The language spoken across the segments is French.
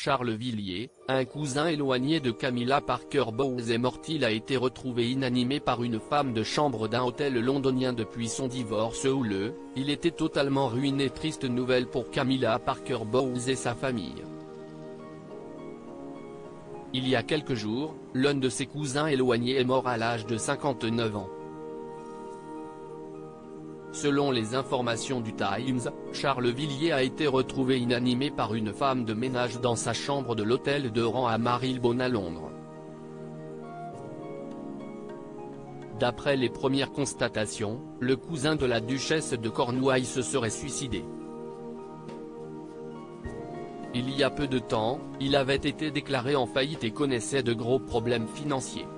Charles Villiers, un cousin éloigné de Camilla Parker Bowles est mort. Il a été retrouvé inanimé par une femme de chambre d'un hôtel londonien depuis son divorce houleux. Il était totalement ruiné. Triste nouvelle pour Camilla Parker Bowles et sa famille. Il y a quelques jours, l'un de ses cousins éloignés est mort à l'âge de 59 ans. Selon les informations du Times, Charles Villiers a été retrouvé inanimé par une femme de ménage dans sa chambre de l'hôtel de rang à Marylebone à Londres. D'après les premières constatations, le cousin de la duchesse de Cornouailles se serait suicidé. Il y a peu de temps, il avait été déclaré en faillite et connaissait de gros problèmes financiers.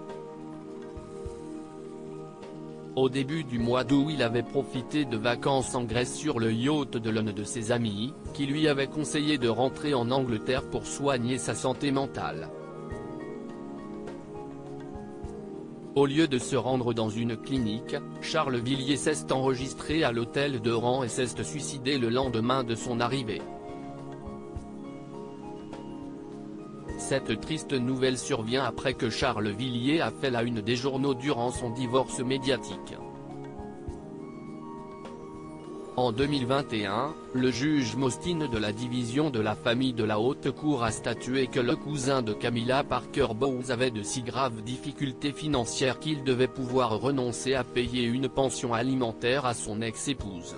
Au début du mois d'août, il avait profité de vacances en Grèce sur le yacht de l'un de ses amis, qui lui avait conseillé de rentrer en Angleterre pour soigner sa santé mentale. Au lieu de se rendre dans une clinique, Charles Villiers s'est enregistré à l'hôtel de rang et s'est suicidé le lendemain de son arrivée. Cette triste nouvelle survient après que Charles Villiers a fait la une des journaux durant son divorce médiatique. En 2021, le juge Mostyn de la division de la famille de la Haute Cour a statué que le cousin de Camilla Parker Bowles avait de si graves difficultés financières qu'il devait pouvoir renoncer à payer une pension alimentaire à son ex-épouse.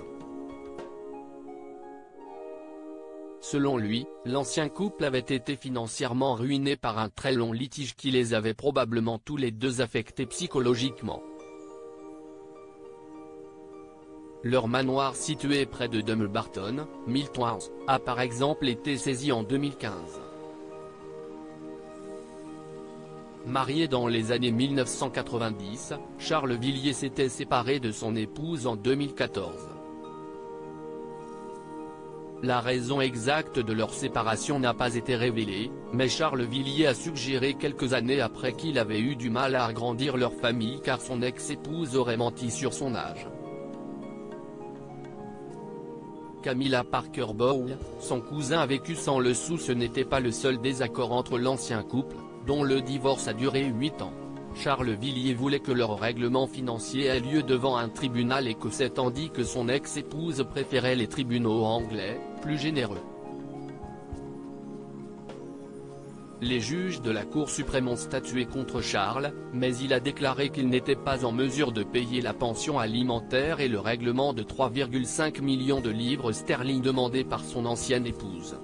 Selon lui, l'ancien couple avait été financièrement ruiné par un très long litige qui les avait probablement tous les deux affectés psychologiquement. Leur manoir situé près de Dumbarton, Milton, a par exemple été saisi en 2015. Marié dans les années 1990, Charles Villiers s'était séparé de son épouse en 2014. La raison exacte de leur séparation n'a pas été révélée, mais Charles Villiers a suggéré quelques années après qu'il avait eu du mal à agrandir leur famille car son ex-épouse aurait menti sur son âge. Camilla Parker Bowles, son cousin a vécu sans le sou. Ce n'était pas le seul désaccord entre l'ancien couple, dont le divorce a duré 8 ans. Charles Villiers voulait que leur règlement financier ait lieu devant un tribunal écossais tandis que son ex-épouse préférait les tribunaux anglais, plus généreux. Les juges de la Cour suprême ont statué contre Charles, mais il a déclaré qu'il n'était pas en mesure de payer la pension alimentaire et le règlement de 3,5 millions de livres sterling demandé par son ancienne épouse.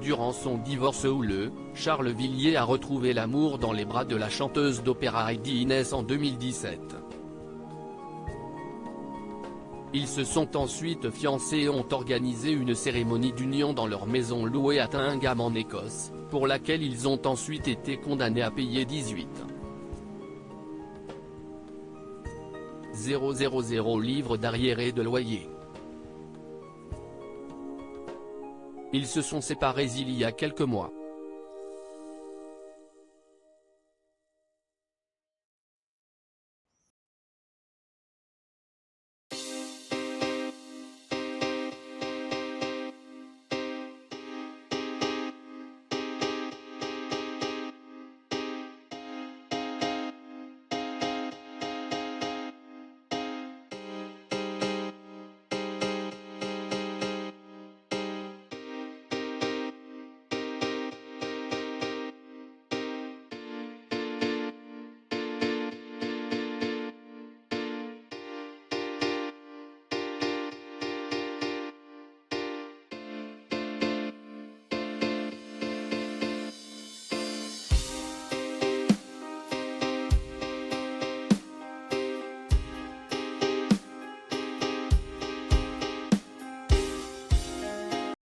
Durant son divorce houleux, Charles Villiers a retrouvé l'amour dans les bras de la chanteuse d'opéra Heidi Innes en 2017. Ils se sont ensuite fiancés et ont organisé une cérémonie d'union dans leur maison louée à Tyingham en Écosse, pour laquelle ils ont ensuite été condamnés à payer 18,000 livres d'arriérés de loyer. Ils se sont séparés il y a quelques mois.